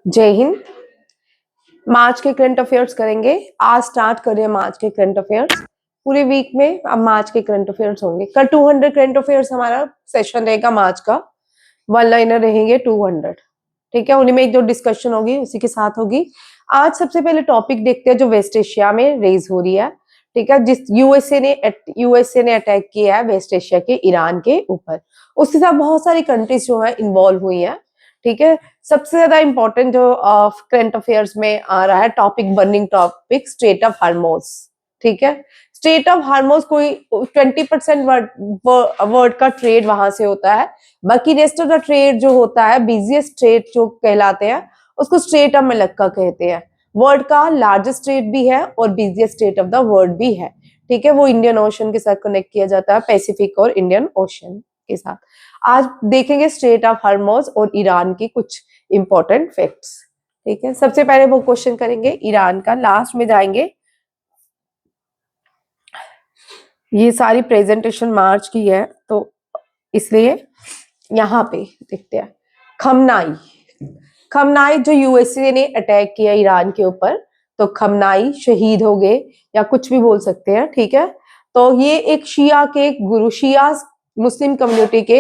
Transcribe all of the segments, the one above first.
जय हिंद। मार्च के current affairs करेंगे। आज स्टार्ट करें मार्च के करंट अफेयर्स। पूरे वीक में अब मार्च के करंट अफेयर्स होंगे। कल 200 करंट अफेयर्स हमारा सेशन रहेगा मार्च का। वन लाइनर रहेंगे 200। ठीक है, उन्हीं में एक जो डिस्कशन होगी उसी के साथ होगी। आज सबसे पहले टॉपिक देखते हैं जो वेस्ट एशिया में रेज हो रही है। ठीक है, जिस यूएसए ने अटैक किया है वेस्ट एशिया के ईरान के ऊपर। उसके साथ बहुत सारी कंट्रीज जो है इन्वॉल्व हुई है। ठीक है, सबसे ज्यादा इंपॉर्टेंट जो करंट अफेयर्स में आ रहा है topic, burning topic, straight of हार्मोज। ठीक है, स्ट्रेट ऑफ हार्मोज कोई 20% वर्ल्ड का ट्रेड वहां से होता है। बाकी रेस्ट ऑफ द ट्रेड जो होता है, बिजिएस्ट ट्रेड जो कहलाते हैं, उसको स्ट्रेट ऑफ मलक्का कहते हैं। वर्ल्ड का लार्जेस्ट स्टेट भी है और busiest state of the world भी है। ठीक है, वो इंडियन ओशन के साथ कनेक्ट किया जाता है, पैसिफिक और इंडियन ओशन के साथ। आज देखेंगे स्ट्रेट ऑफ हॉर्मोज और ईरान की कुछ इंपॉर्टेंट फैक्ट्स। ठीक है, सबसे पहले वो क्वेश्चन करेंगे ईरान का, लास्ट में जाएंगे। ये सारी प्रेजेंटेशन मार्च की है तो इसलिए यहाँ पे देखते हैं। खमनाई, खमनाई जो यूएसए ने अटैक किया ईरान के ऊपर, तो खमनाई शहीद हो गए या कुछ भी बोल सकते हैं। ठीक है, तो ये एक शिया के गुरु, शिया मुस्लिम कम्युनिटी के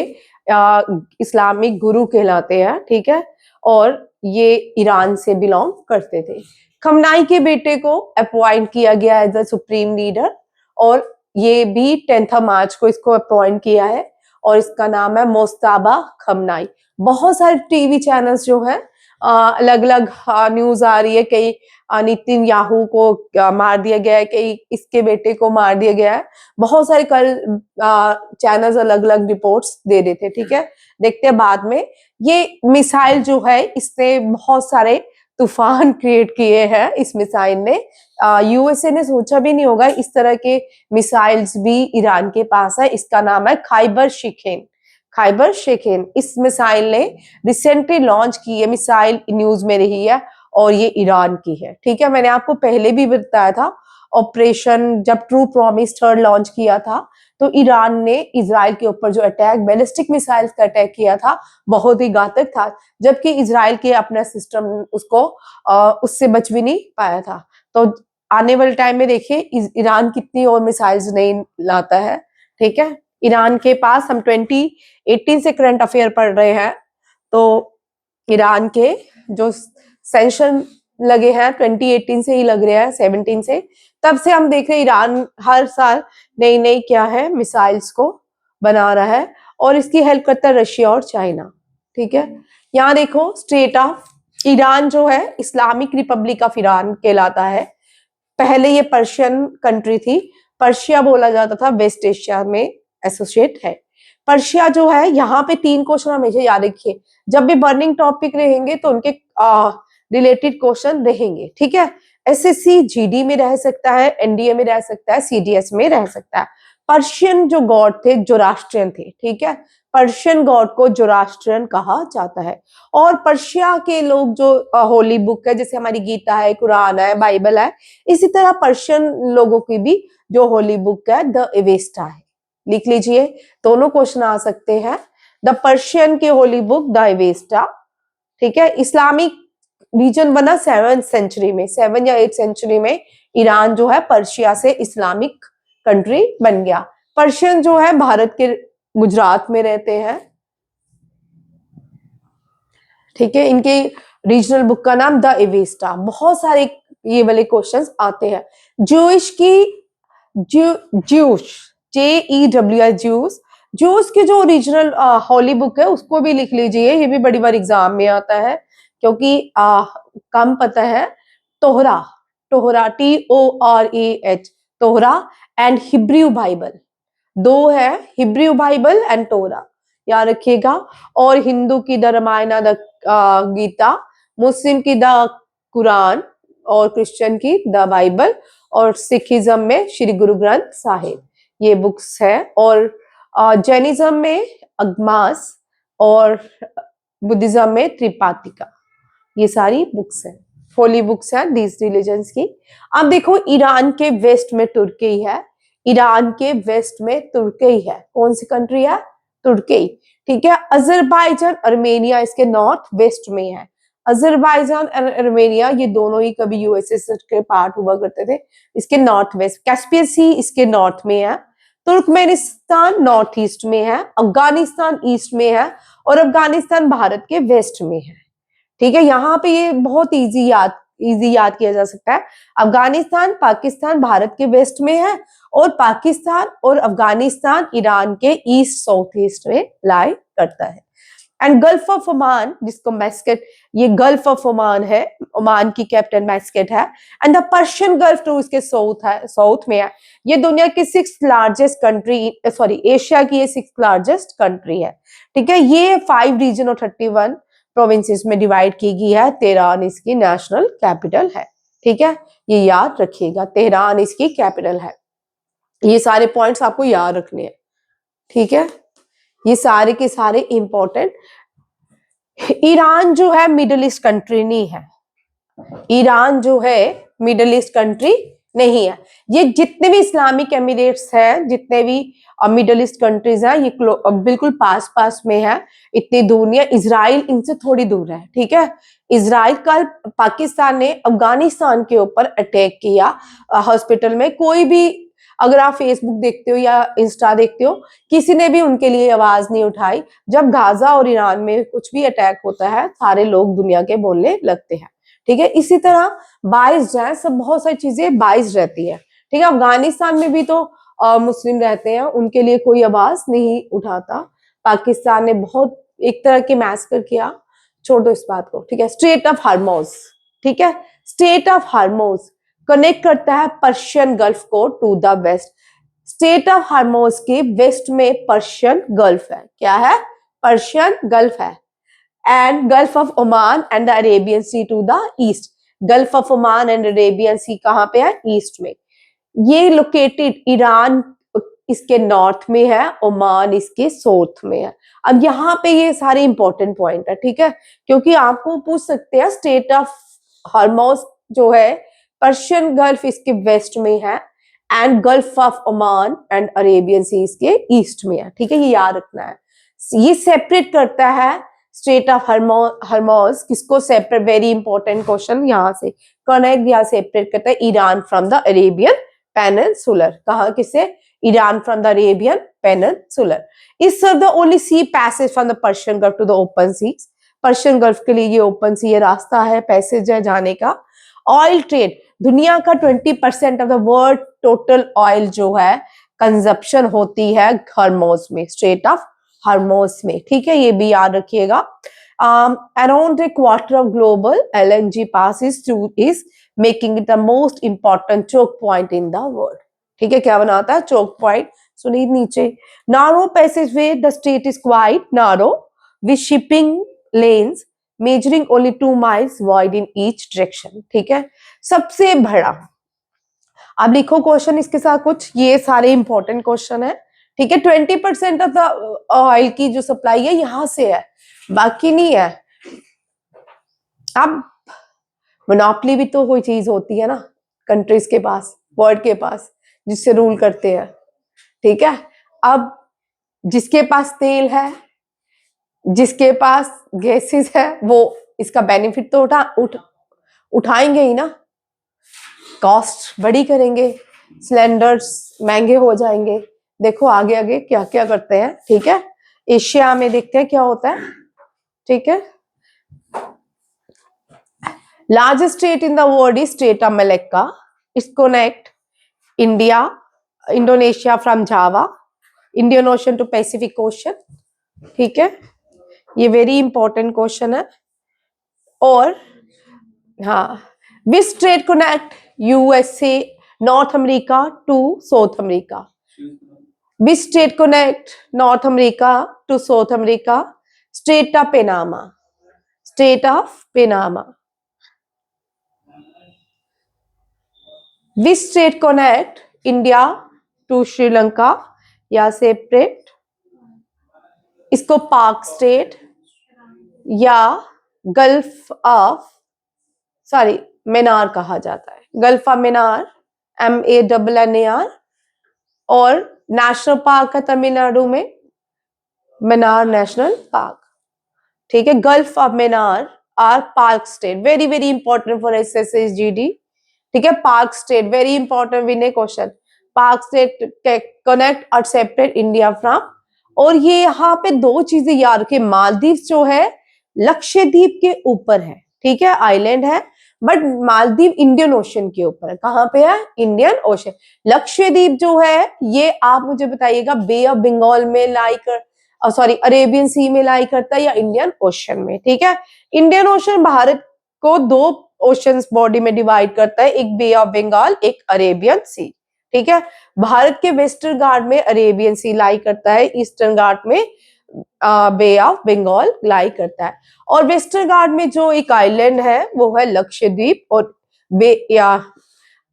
इस्लामिक गुरु कहलाते हैं। ठीक है, और ये ईरान से बिलोंग करते थे। खमनाई के बेटे को अपॉइंट किया गया एज द सुप्रीम लीडर, और ये भी 10 मार्च को इसको अपॉइंट किया है, और इसका नाम है मोस्ताबा खमनाई। बहुत सारे टीवी चैनल्स जो है अलग अलग न्यूज आ रही है, कई नितिन याहू को मार दिया गया है, कई इसके बेटे को मार दिया गया है। बहुत सारे कल चैनल्स अलग अलग रिपोर्ट्स दे रहे थे। ठीक है, देखते हैं बाद में। ये मिसाइल जो है इसने बहुत सारे तूफान क्रिएट किए हैं। इस मिसाइल ने यूएसए ने सोचा भी नहीं होगा इस तरह के मिसाइल्स भी ईरान के पास है। इसका नाम है खाइबर शिखेन। खाइबर शिखेन इस मिसाइल ने रिसेंटली लॉन्च की है, मिसाइल न्यूज में रही है, और ये ईरान की है। ठीक है, मैंने आपको पहले भी बताया था, ऑपरेशन जब ट्रू प्रॉमिस थर्ड लॉन्च किया था तो ईरान ने इजराइल के ऊपर जो अटैक, बैलिस्टिक मिसाइल्स का अटैक किया था, बहुत ही घातक था, जबकि इजराइल के अपना सिस्टम उसको उससे बच भी नहीं पाया था। तो आने वाले टाइम में देखिए ईरान कितनी और मिसाइल्स नहीं लाता है। ठीक है, ईरान के पास, हम 2018 से करंट अफेयर पढ़ रहे हैं, तो ईरान के जो सैंक्शन लगे हैं 2018 से ही लग रहे हैं, 17 से। तब से हम देख रहे हैं ईरान हर साल नई नई क्या है मिसाइल्स को बना रहा है, और इसकी हेल्प करता है रशिया और चाइना। ठीक है, यहाँ देखो स्टेट ऑफ ईरान जो है इस्लामिक रिपब्लिक ऑफ ईरान कहलाता है। पहले ये पर्शियन कंट्री थी, पर्शिया बोला जाता था, वेस्ट एशिया में एसोसिएट है। पर्शिया जो है, यहाँ पे 3 क्वेश्चन हमेशा याद रखिए, जब भी बर्निंग टॉपिक रहेंगे तो उनके रिलेटेड क्वेश्चन रहेंगे। ठीक है, एसएससी जीडी में रह सकता है, एनडीए में रह सकता है, सीडीएस में रह सकता है। पर्शियन जो गॉड थे जोरास्ट्रियन थे। ठीक है, पर्शियन गॉड को जोरास्ट्रियन कहा जाता है। और पर्शिया के लोग जो होली बुक है, जैसे हमारी गीता है, कुरान है, बाइबल है, इसी तरह पर्शियन लोगों की भी जो होली बुक है द एवेस्टा है। लिख लीजिए, दोनों क्वेश्चन आ सकते हैं। द पर्शियन की होली बुक द एवेस्टा। ठीक है, इस्लामिक रीजन बना 7th सेंचुरी में, 7 या 8 सेंचुरी में ईरान जो है पर्शिया से इस्लामिक कंट्री बन गया। पर्शियन जो है भारत के गुजरात में रहते हैं। ठीक है, इनके रीजनल बुक का नाम द एवेस्टा। बहुत सारे ये वाले क्वेश्चंस आते हैं। जूश की जूश JEWS जूस, जूस की जो ओरिजिनल होली बुक है उसको भी लिख लीजिए, ये भी बड़ी बार एग्जाम में आता है, क्योंकि कम पता है। तोहरा, तोहरा TORAH, तोहरा एंड हिब्रू बाइबल, दो है, हिब्रू बाइबल एंड तोरा, याद रखिएगा। और हिंदू की द रामायण, द गीता, मुस्लिम की द कुरान, और क्रिश्चियन की द बाइबल, और सिखिज्म में श्री गुरु ग्रंथ साहिब, ये बुक्स है। और जैनिज्म में अगमास, और बुद्धिज्म में त्रिपातिका, ये सारी बुक्स है, होली बुक्स है दीज रिलीजन्स की। अब देखो ईरान के वेस्ट में तुर्की है, ईरान के वेस्ट में तुर्की है। कौन सी कंट्री है? तुर्की। ठीक है, अजरबैजान, अर्मेनिया इसके नॉर्थ वेस्ट में है। अजरबैजान और अर्मेनिया ये दोनों ही कभी यूएसएसआर के पार्ट हुआ करते थे। इसके नॉर्थ वेस्ट, कैस्पियन सी इसके नॉर्थ में है, तुर्कमेनिस्तान नॉर्थ ईस्ट में है, अफगानिस्तान ईस्ट में है और अफगानिस्तान भारत के वेस्ट में है। ठीक है, यहाँ पे ये बहुत इजी याद किया जा सकता है। अफगानिस्तान पाकिस्तान भारत के वेस्ट में है और पाकिस्तान और अफगानिस्तान ईरान के ईस्ट साउथ ईस्ट में लाई करता है। एंड गल्फ ऑफ ओमान, जिसको मैस्केट, ये गल्फ ऑफ ओमान है, ओमान की कैपिटल मैस्केट है। And the Persian Gulf to इसके साउथ में है। ये दुनिया की 6th largest country, sorry Asia की ये 6th लार्जेस्ट कंट्री है। ठीक है, ये 5 रीजन और 31 प्रोविंसेस में डिवाइड की गई है। तेहरान इसकी नेशनल कैपिटल है। ठीक है, ये याद रखिएगा, तेहरान इसकी कैपिटल है। ये सारे पॉइंट्स आपको याद रखने हैं। ठीक है, ये सारे के सारे इंपॉर्टेंट। ईरान जो है मिडिल ईस्ट कंट्री नहीं है। ईरान जो है मिडिल ईस्ट कंट्री नहीं है। ये जितने भी इस्लामिक एमिरेट्स हैं, जितने भी मिडिल ईस्ट कंट्रीज हैं, ये बिल्कुल पास पास में है, इतनी दूर नहीं है। इजराइल इनसे थोड़ी दूर है। ठीक है, इजराइल कल पाकिस्तान ने अफगानिस्तान के ऊपर अटैक किया हॉस्पिटल में। कोई भी, अगर आप फेसबुक देखते हो या इंस्टा देखते हो, किसी ने भी उनके लिए आवाज नहीं उठाई। जब गाजा और ईरान में कुछ भी अटैक होता है, सारे लोग दुनिया के बोलने लगते हैं। ठीक है, इसी तरह बाइस है, सब बहुत सारी चीजें बाइस रहती है। ठीक है, अफगानिस्तान में भी तो मुस्लिम रहते हैं, उनके लिए कोई आवाज नहीं उठाता। पाकिस्तान ने बहुत एक तरह के मैसकर किया, छोड़ दो इस बात को। ठीक है, स्ट्रेट ऑफ हार्मोज, ठीक है, स्ट्रेट ऑफ हार्मोज कनेक्ट करता है पर्शियन गल्फ को to the west. Strait of Hormuz के वेस्ट में पर्शियन गल्फ है। क्या है? पर्शियन गल्फ है। And Gulf of Oman and the Arabian Sea to the east. Gulf of Oman and Arabian Sea कहां पे है? ईस्ट में। ये लोकेटेड ईरान इसके नॉर्थ में है, ओमान इसके साउथ में है। अब यहाँ पे ये सारे इंपॉर्टेंट पॉइंट है। ठीक है, क्योंकि आपको पूछ सकते हैं स्टेट ऑफ हार्मोज जो है पर्शियन गल्फ इसके वेस्ट में है and Gulf of Oman and Arabian Sea इसके ईस्ट में है। ठीक है, ये याद रखना है। ये सेपरेट करता है स्टेट ऑफ हार्मोज किसको सेपरेट, वेरी इंपॉर्टेंट क्वेश्चन, यहाँ से कनेक्ट या सेपरेट करता है Iran from the Arabian peninsular. कहा किसे? Iran from the Arabian peninsular. Is the only sea passage from the Persian Gulf to the open sea. Persian Gulf के लिए ये ओपन सी, ये रास्ता है, पैसेज है जाने का। ऑयल ट्रेड, दुनिया का 20% of the world total oil जो है कंजप्शन होती है हार्मोज में, स्ट्रेट ऑफ हार्मोज में। ठीक है, ये भी याद रखिएगा। Around a quarter of global LNG passes through is making it the most important choke point in the world। ठीक है, क्या बनाता है? Choke point. सुनिए नीचे, narrow passageway, the strait is quite narrow with shipping lanes measuring only 2 miles wide in each direction. ठीक है, सबसे बड़ा। अब लिखो क्वेश्चन इसके साथ कुछ, ये सारे इंपॉर्टेंट क्वेश्चन है। ठीक है, 20% ऑफ द ऑयल की जो सप्लाई है यहां से है, बाकी नहीं है। अब मोनोपोली भी तो कोई चीज होती है ना कंट्रीज के पास, वर्ल्ड के पास, जिससे रूल करते हैं। ठीक है, अब जिसके पास तेल है, जिसके पास गैसेस है, वो इसका बेनिफिट तो उठाएंगे ही ना। कॉस्ट बड़ी करेंगे, सिलेंडर्स महंगे हो जाएंगे। देखो आगे आगे क्या क्या करते हैं। ठीक है, एशिया में देखते हैं क्या होता है। ठीक है, largest state in the world is state of Malacca. It's connect India Indonesia from Java, Indian Ocean to Pacific Ocean. ठीक है, ये वेरी इंपॉर्टेंट क्वेश्चन है। और हाँ, which state connect USA North America to South America? Which state connect North America to South America? State of Panama, state of Panama. Which state connect India to Sri Lanka या separate? इसको पाक state या gulf of, sorry Maynard कहा जाता है, Gulf of Mannar, MANNAR। और national park है तमिलनाडु में, मेनार नेशनल पार्क। ठीक है, Gulf of Mannar are Palk state, very very important for SSC GD, ठीक है। Palk state very important Vinay question, Palk state connect और सेपरेट इंडिया फ्रॉम, और ये यहाँ पे दो चीजें याद रखिए, मालदीव जो है लक्षद्वीप के ऊपर है, ठीक है, आइलैंड है, बट मालदीव इंडियन ओशन के ऊपर है। कहाँ पे है? Indian ocean. लक्षद्वीप जो है ये आप मुझे बताइएगा बे ऑफ बंगाल में लाई कर, सॉरी अरेबियन सी में लाई करता है या इंडियन ओशन में, ठीक है। इंडियन ओशन भारत को दो ओशंस बॉडी में डिवाइड करता है, एक बे ऑफ बंगाल, एक अरेबियन सी, ठीक है। भारत के वेस्टर्न घाट में अरेबियन सी लाई करता है, ईस्टर्न घाट में बे ऑफ बंगाल लाई करता है। और वेस्टर्न घाट में जो एक आइलैंड है वो है लक्षद्वीप, और बे या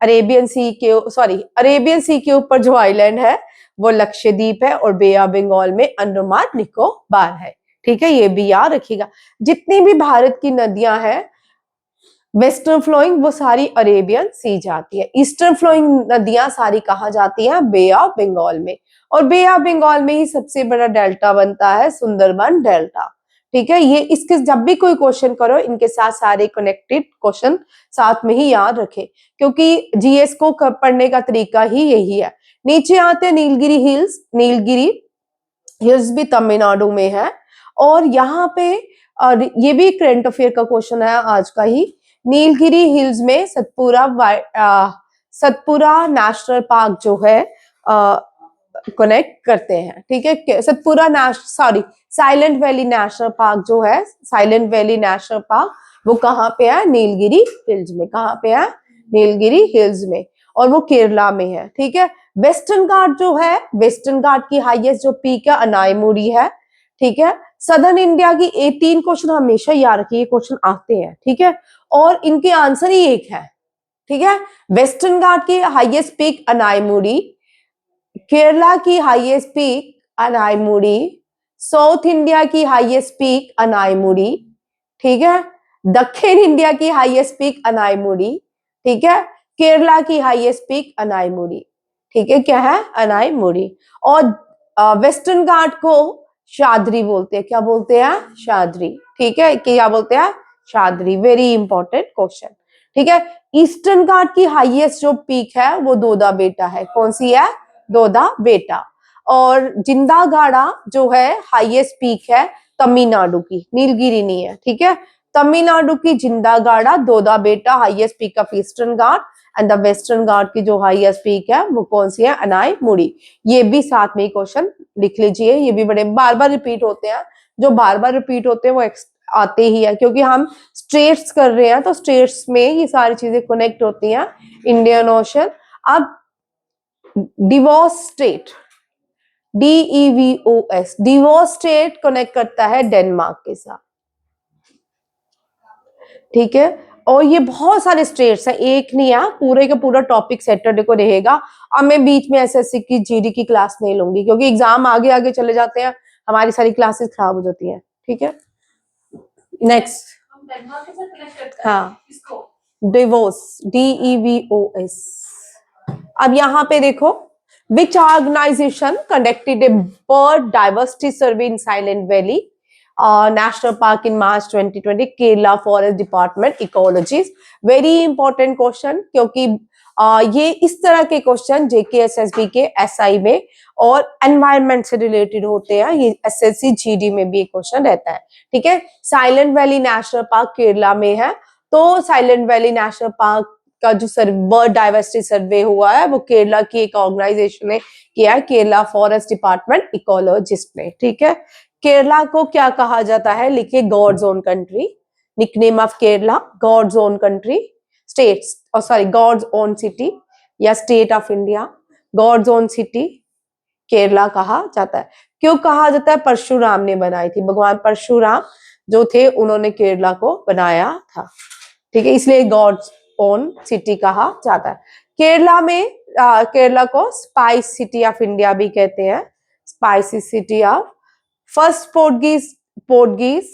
अरेबियन सी के, सॉरी अरेबियन सी के ऊपर जो आइलैंड है वो लक्षद्वीप है, और बे ऑफ बंगाल में अंडमान निकोबार है, ठीक है। ये भी याद रखिएगा। जितनी भी भारत की नदियां हैं वेस्टर्न फ्लोइंग वो सारी अरेबियन सी जाती है, ईस्टर्न फ्लोइंग नदियां सारी कहाँ जाती हैं? बे ऑफ बंगाल में, और बे ऑफ बंगाल में ही सबसे बड़ा डेल्टा बनता है सुंदरबन डेल्टा, ठीक है। ये इसके जब भी कोई क्वेश्चन करो इनके साथ सारे कनेक्टेड क्वेश्चन साथ में ही याद रखें, क्योंकि जीएस को पढ़ने का तरीका ही यही है। नीचे आते हैं नीलगिरी हिल्स, नीलगिरी हिल्स भी तमिलनाडु में है, और यहाँ पे ये भी करंट अफेयर का क्वेश्चन है आज का ही। नीलगिरी हिल्स में सतपुरा नेशनल पार्क जो है कनेक्ट करते हैं, ठीक है। Satpura sorry silent Valley National park जो है, साइलेंट वैली नेशनल पार्क वो कहाँ पे है? नीलगिरी हिल्स में। कहाँ पे है? नीलगिरी हिल्स में, और वो केरला में है, ठीक है। वेस्टर्न घाट जो है, वेस्टर्न घाट की हाईएस्ट जो पीक है अनाईमुड़ी है, ठीक है। सदर्न इंडिया की 18 क्वेश्चन हमेशा याद रखिए, क्वेश्चन आते हैं, ठीक है, और इनके आंसर ही एक है, ठीक है। वेस्टर्न घाट की हाईएस्ट पीक अनाईमुड़ी, केरला की highest peak Anamudi, south India की हाईएस्ट पीक अनाईमुड़ी, ठीक है। दक्षिण इंडिया की हाईएस्ट पीक अनाईमुड़ी, ठीक है। केरला की हाईएस्ट पीक अनाईमुड़ी, ठीक है। क्या है? अनाईमुड़ी। और वेस्टर्न घाट को शाद्री बोलते हैं, क्या बोलते हैं? शाद्री, ठीक है। क्या बोलते हैं? शाद्री, वेरी इंपॉर्टेंट क्वेश्चन, ठीक है। ईस्टर्न घाट की हाईएस्ट जो पीक है वो दोदा बेटा है, कौन सी है? दोदा बेटा। और जिंदागाड़ा जो है हाईएस्ट पीक है तमिलनाडु की, नीलगिरी नहीं है, ठीक है। तमिलनाडु की Jindhagada Doddabetta highest peak of Eastern Ghat, and the Western Ghat की जो हाईएस्ट पीक है वो कौन सी है? अनाईमुड़ी। ये भी साथ में क्वेश्चन लिख लीजिए, ये भी बड़े बार बार रिपीट होते हैं, जो बार बार रिपीट होते हैं वो आते ही है, क्योंकि हम स्टेट्स कर रहे हैं तो स्टेट्स में ये सारी चीजें कनेक्ट होती हैं। Indian Ocean. अब Dover strait, DEVOS, Dover strait connect करता है डेनमार्क के साथ, ठीक है। और ये बहुत सारे स्टेट्स हैं, एक नहीं है, पूरे का पूरा टॉपिक सैटरडे को रहेगा। अब मैं बीच में एसएससी की जीडी की क्लास नहीं लूंगी, क्योंकि एग्जाम आगे आगे चले जाते हैं, हमारी सारी क्लासेस खराब हो जाती हैं, ठीक है। नेक्स्ट, हाँ, डिवोर्स, DEVOS। अब यहाँ पे देखो, which organization conducted a bird diversity survey in Silent Valley National Park in March 2020? Kerala forest department, ecology. Very important question, क्योंकि ये इस तरह के क्वेश्चन JKSSB के SI में और एनवायरमेंट से रिलेटेड होते हैं, ये SSC GD में भी एक क्वेश्चन रहता है, ठीक है। Silent Valley National Park Kerala में है, तो साइलेंट वैली नेशनल पार्क का जो बर्ड डाइवर्सिटी सर्वे हुआ है वो केरला की एक ऑर्गेनाइजेशन ने किया है, केरला फॉरेस्ट डिपार्टमेंट इकोलॉजिस्ट ने, ठीक है। केरला को क्या कहा जाता है? लिखिए, God's own country. Nickname of Kerala, God's own country, states, और सॉरी गॉड्स ओन सिटी या state of India, God's own city Kerala कहा जाता है। क्यों कहा जाता है? परशुराम ने बनाई थी, भगवान परशुराम जो थे उन्होंने केरला को बनाया था, ठीक है, इसलिए गॉड्स ओन सिटी कहा जाता है। केरला में केरला को स्पाइस सिटी ऑफ इंडिया भी कहते हैं, spicy city of. First Portuguese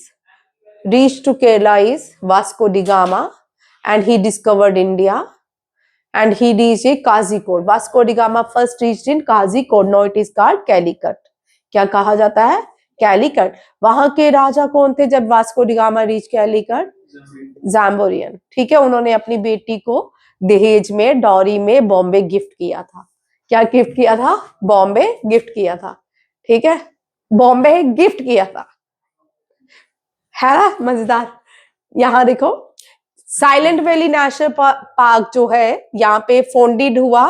reached to Kerala is Vasco da Gama, and he discovered India, and he reached Kozhikode. Vasco da Gama first reached in Kozhikode, now it is called Calicut. क्या कहा जाता है? कैलीकट। वहां के राजा कौन थे जब Vasco da Gama reach Calicut? Zamorin. ठीक है, उन्होंने अपनी बेटी को दहेज में, डॉरी में बॉम्बे गिफ्ट किया था। क्या गिफ्ट किया था? बॉम्बे गिफ्ट किया था। ठीक है, बॉम्बे गिफ्ट किया था, है ना मजेदार। यहाँ देखो, साइलेंट वैली नेशनल पार्क जो है यहाँ पे फाउंडेड हुआ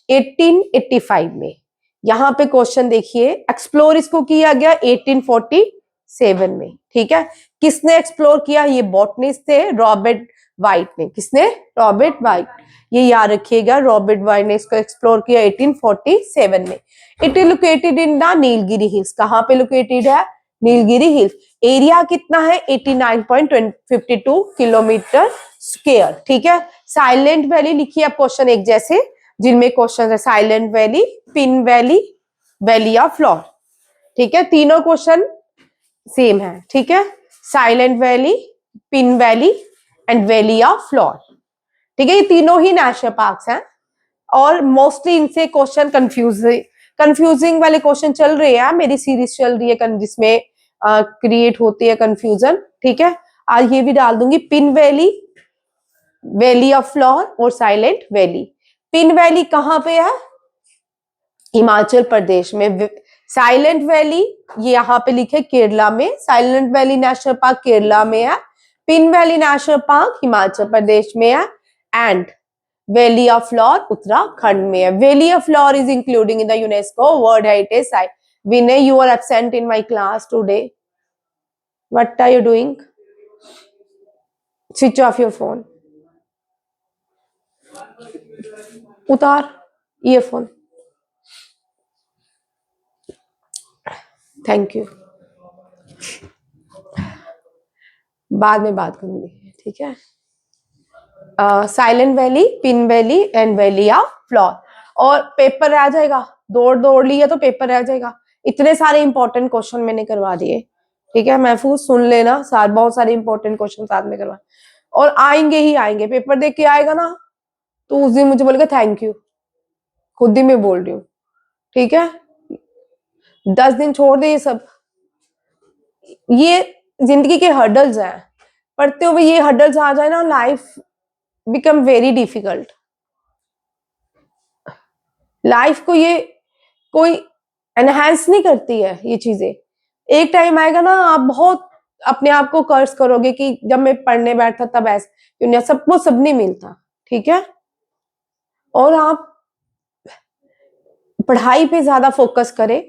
1885 में। यहाँ पे क्वेश्चन देखिए, एक्सप्लोर इसको किया गया 1847 में। ठीक है, किसने एक्सप्लोर किया? ये बॉटनिस्ट थे, रॉबर्ट वाइट ने। किसने? Robert white. ये याद रखिएगा, रॉबर्ट वाइट ने इसको एक्सप्लोर किया 1847 में। It is located in the Nilgiri hills. कहाँ पे लोकेटेड है? नीलगिरी हिल्स। एरिया कितना है? 89.52 किलोमीटर स्क्वायर। ठीक है, साइलेंट वैली लिखिए आप क्वेश्चन एक जैसे, जिनमें क्वेश्चन है silent valley, pin valley, valley of floor. ठीक है, तीनों क्वेश्चन सेम है। ठीक है, silent valley, pin valley and Valley of floor. ठीक है, ये तीनों ही नेशनल पार्क्स हैं और मोस्टली इनसे क्वेश्चन कंफ्यूजिंग वाले क्वेश्चन चल रहे हैं। मेरी सीरीज चल रही है जिसमें क्रिएट होती है कंफ्यूजन। ठीक है, आज ये भी डाल दूंगी, pin valley, valley of floor और साइलेंट वैली। पिन वैली कहाँ पे है? हिमाचल प्रदेश में। साइलेंट वैली ये यहाँ पे लिखे केरला में। Silent Valley National Park Kerala में है। Pin Valley National Park Himachal Pradesh में है and Valley of Flower Uttarakhand में है। Valley of Flower is including in the UNESCO World Heritage site. Vinay, you are absent in my class today. What are you doing? Switch off your phone. उतार earphone. Thank you, बाद में बात करूंगी। ठीक है, silent valley, pin valley and Valley of floor. और paper रह जाएगा, दौड़ लिया तो पेपर रह जाएगा। इतने सारे इंपॉर्टेंट क्वेश्चन मैंने करवा दिए। ठीक है, महफूज सुन लेना, बहुत सारे इंपॉर्टेंट क्वेश्चन साथ में करवा, और आएंगे ही आएंगे। पेपर देख के आएगा ना तो उस दिन मुझे बोलेगा थैंक यू, खुद ही मैं बोल रही हूँ। ठीक है, 10 दिन छोड़ दे, ये सब ये जिंदगी के हर्डल्स हैं। पढ़ते हुए ये हर्डल्स आ जाए ना, life become very difficult. Life को ये कोई एनहांस नहीं करती है ये चीजें। एक टाइम आएगा ना, आप बहुत अपने आप को कर्ज करोगे कि जब मैं पढ़ने बैठा तब ऐसे, सबको सब नहीं मिलता। ठीक है, और आप पढ़ाई पे ज्यादा फोकस करें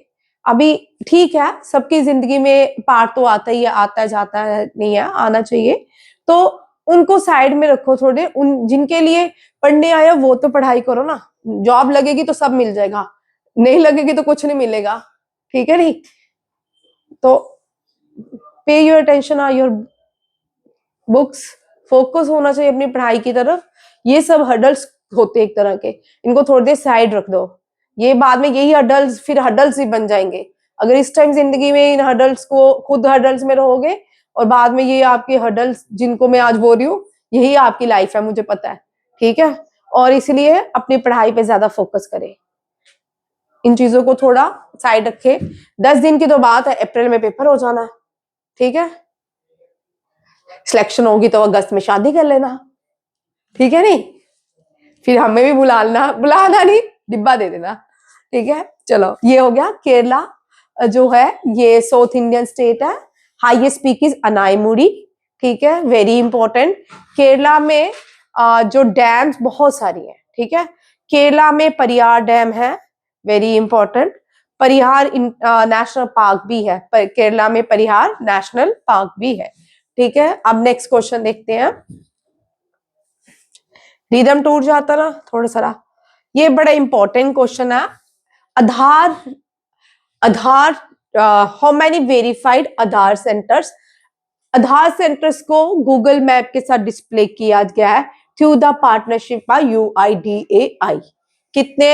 अभी। ठीक है, सबकी जिंदगी में पार तो आता ही है, आता जाता है, नहीं है, आना चाहिए, तो उनको साइड में रखो थोड़े। उन जिनके लिए पढ़ने आया वो तो पढ़ाई करो ना। जॉब लगेगी तो सब मिल जाएगा, नहीं लगेगी तो कुछ नहीं मिलेगा। ठीक है, नहीं तो पे your attention on your books, focus होना चाहिए अपनी पढ़ाई की तरफ। ये सब हर्डल्स होते एक तरह के, इनको थोड़ी देर साइड रख दो। ये बाद में यही हर्डल्स फिर हर्डल्स ही बन जाएंगे। अगर इस टाइम जिंदगी में इन हर्डल्स को, खुद हर्डल्स में रहोगे और बाद में ये आपके हर्डल्स जिनको मैं आज बोल रही हूँ, यही आपकी लाइफ है, मुझे पता है। ठीक है, और इसलिए अपनी पढ़ाई पे ज्यादा फोकस करें, इन चीजों को थोड़ा साइड रखे। 10 दिन की तो बात है, अप्रैल में पेपर हो जाना है। ठीक है, सिलेक्शन होगी तो अगस्त में शादी कर लेना। ठीक है, नहीं फिर हमें भी बुलाना नहीं, डिब्बा दे देना। ठीक है, चलो ये हो गया। केरला जो है ये साउथ इंडियन स्टेट है। Highest peak is Anamudi. ठीक है, वेरी इंपॉर्टेंट। केरला में जो डैम्स बहुत सारी है। ठीक है, केरला में परियार डैम है, वेरी इंपॉर्टेंट। परिहार नेशनल पार्क भी है, केरला में परिहार नेशनल पार्क भी है। ठीक है, अब नेक्स्ट क्वेश्चन देखते हैं। रिदम टूट जाता ना थोड़ा सा। ये बड़ा इंपॉर्टेंट क्वेश्चन है। Aadhaar how many verified Aadhaar centres? Aadhaar centres को गूगल मैप के साथ डिस्प्ले किया गया है through the partnership by UIDAI। कितने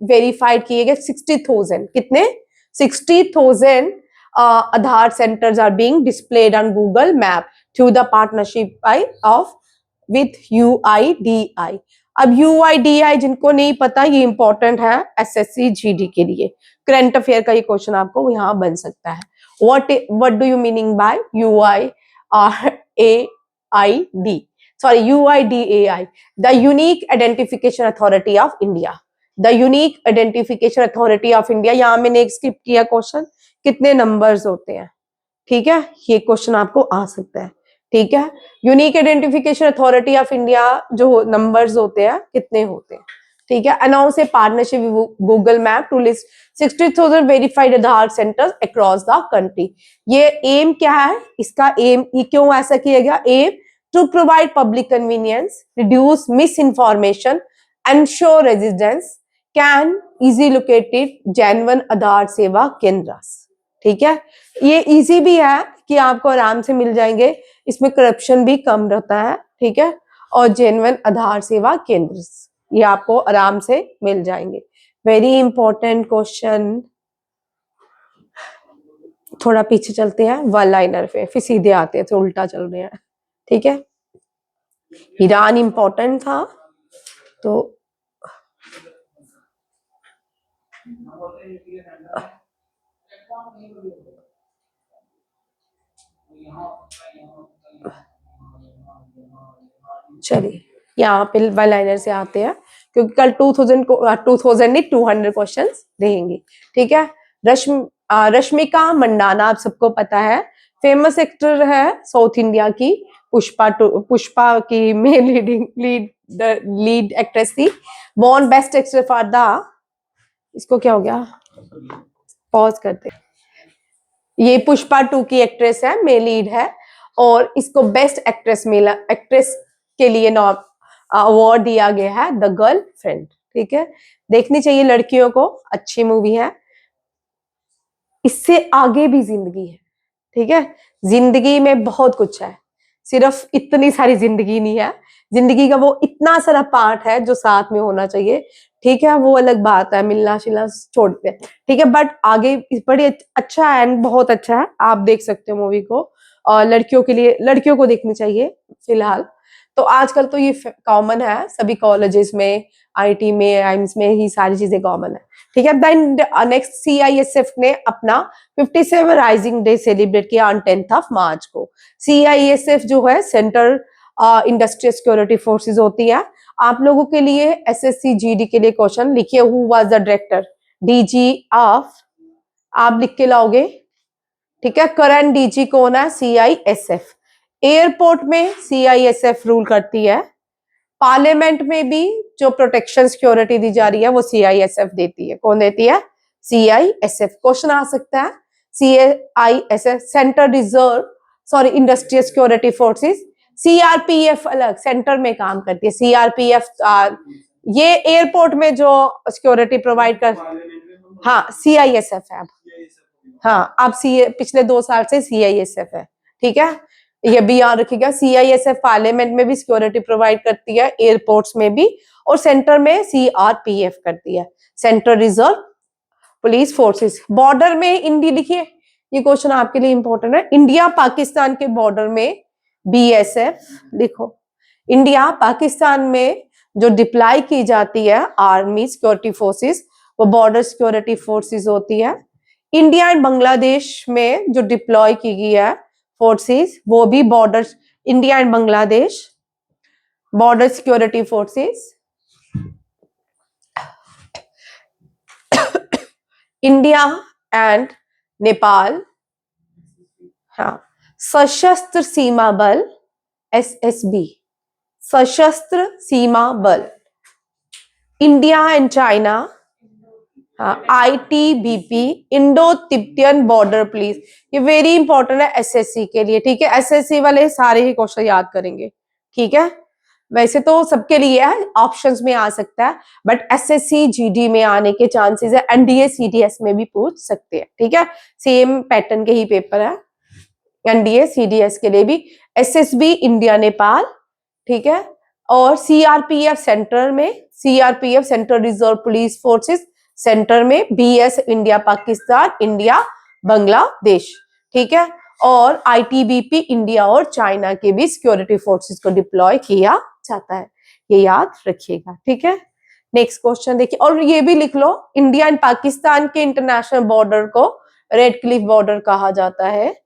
वेरीफाइड किए गए? 60,000। कितने? 60,000 Aadhaar centres are being displayed on Google map through the partnership by of with UIDAI। अब UIDAI जिनको नहीं पता, ये इंपॉर्टेंट है SSC GD के लिए। करंट अफेयर का ये क्वेश्चन आपको यहाँ बन सकता है। what do you meaning by UIDAI? Sorry, UIDAI, the Unique Identification Authority of India. The Unique Identification Authority of India. यहाँ मैंने एक स्किप किया क्वेश्चन, कितने नंबर्स होते हैं, ठीक है, ये क्वेश्चन आपको आ सकता है, ठीक है। Unique Identification Authority of India जो नंबर्स होते हैं कितने होते हैं, ठीक है। Announce a partnership Google map to list 60,000 verified Aadhaar centres across the country. ये एम क्या है इसका, एम ये क्यों ऐसा किया गया, aim to provide public convenience, reduce misinformation, ensure residents can easy located genuine Aadhaar Seva Kendra, ठीक है। ये इजी भी है कि आपको आराम से मिल जाएंगे, इसमें करप्शन भी कम रहता है, ठीक है। और जेन्युइन आधार सेवा केंद्र ये आपको आराम से मिल जाएंगे। Very important question. थोड़ा पीछे चलते हैं वन लाइनर पे, फिर सीधे आते हैं, तो उल्टा चल रहे हैं, ठीक है। ईरान इंपॉर्टेंट था तो चलिए यहाँ पे वन लाइनर से आते हैं, क्योंकि कल 2000 नहीं 200 क्वेश्चंस रहेंगे, ठीक है। रश्मिका मंडाना आप सबको पता है, फेमस एक्टर है साउथ इंडिया की, पुष्पा की में लीड एक्ट्रेस थी, born best actress for the, इसको क्या हो गया, पॉज करते, ये पुष्पा 2 की एक्ट्रेस है, मेल लीड है, और इसको बेस्ट एक्ट्रेस एक्ट्रेस के लिए अवार्ड दिया गया है द गर्लफ्रेंड, ठीक है। देखनी चाहिए लड़कियों को, अच्छी मूवी है। इससे आगे भी जिंदगी है, ठीक है। जिंदगी में बहुत कुछ है, सिर्फ इतनी सारी जिंदगी नहीं है, जिंदगी का वो इतना सारा पार्ट है जो साथ में होना चाहिए, ठीक है। वो अलग बात है, मिलना शिलना छोड़ते हैं, ठीक है। बट आगे बड़ी अच्छा है एंड बहुत अच्छा है, आप देख सकते हो मूवी को, और लड़कियों के लिए, लड़कियों को देखनी चाहिए फिलहाल। तो आजकल तो ये कॉमन है सभी कॉलेजेस में, आईटी में, एम्स में ही सारी चीजें कॉमन है, ठीक है। देन नेक्स्ट सीआईएसएफ ने अपना 57 राइजिंग डे सेलिब्रेट किया ऑन 10th ऑफ मार्च को। सीआईएसएफ जो है सेंट्रल इंडस्ट्रियल सिक्योरिटी फोर्सेस होती है। आप लोगों के लिए एसएससी जीडी के लिए क्वेश्चन लिखिए, who was the director, DG of, आप लिख के लाओगे, ठीक है। करंट डीजी कौन है, सीआईएसएफ। एयरपोर्ट में सीआईएसएफ रूल करती है, पार्लियामेंट में भी जो प्रोटेक्शन सिक्योरिटी दी जा रही है वो सीआईएसएफ देती है, कौन देती है, सीआईएसएफ। क्वेश्चन आ सकता है, CISF central reserve sorry industrial security forces, CRPF अलग सेंटर में काम करती है, सीआरपीएफ ये एयरपोर्ट में जो सिक्योरिटी प्रोवाइड कर, हाँ सीआईएसएफ है अब, हाँ अब पिछले 2 साल से सीआईएसएफ है, ठीक है। ये भी याद रखिएगा, सीआईएसएफ पार्लियामेंट में भी सिक्योरिटी प्रोवाइड करती है, एयरपोर्ट्स में भी, और सेंटर में सीआरपीएफ करती है, central Reserve Police forces. Border में इंडिया, लिखिए ये क्वेश्चन आपके लिए इंपॉर्टेंट है, इंडिया पाकिस्तान के बॉर्डर में बीएसएफ लिखो। इंडिया पाकिस्तान में जो डिप्लॉय की जाती है आर्मी सिक्योरिटी फोर्सेस, वो बॉर्डर सिक्योरिटी फोर्सेस होती है। इंडिया एंड बांग्लादेश में जो डिप्लॉय की गई है फोर्सेस, वो भी border, India and Bangladesh border security forces. India and Nepal, हाँ सशस्त्र सीमा बल, एसएसबी सशस्त्र सीमा बल। इंडिया एंड चाइना, हाँ ITBP Indo Tibetan border police. ये वेरी इंपॉर्टेंट है एसएससी के लिए, ठीक है। एसएससी वाले सारे ही क्वेश्चन याद करेंगे, ठीक है। वैसे तो सबके लिए है, ऑप्शंस में आ सकता है, बट एसएससी जीडी में आने के चांसेस है, एनडीए सीडीएस में भी पूछ सकते हैं, ठीक है। सेम पैटर्न के ही पेपर है, एनडीए सीडीएस के लिए भी। एसएसबी इंडिया नेपाल, ठीक है। और सीआरपीएफ सेंटर में, CRPF Central Reserve Police Forces centre में, BS India Pakistan, India Bangladesh, ठीक है। और आईटीबीपी इंडिया और चाइना के भी सिक्योरिटी फोर्सेस को डिप्लॉय किया जाता है, ये याद रखिएगा, ठीक है। नेक्स्ट क्वेश्चन देखिए, और ये भी लिख लो, इंडिया एंड पाकिस्तान के इंटरनेशनल बॉर्डर को रेड क्लिफ बॉर्डर कहा जाता है?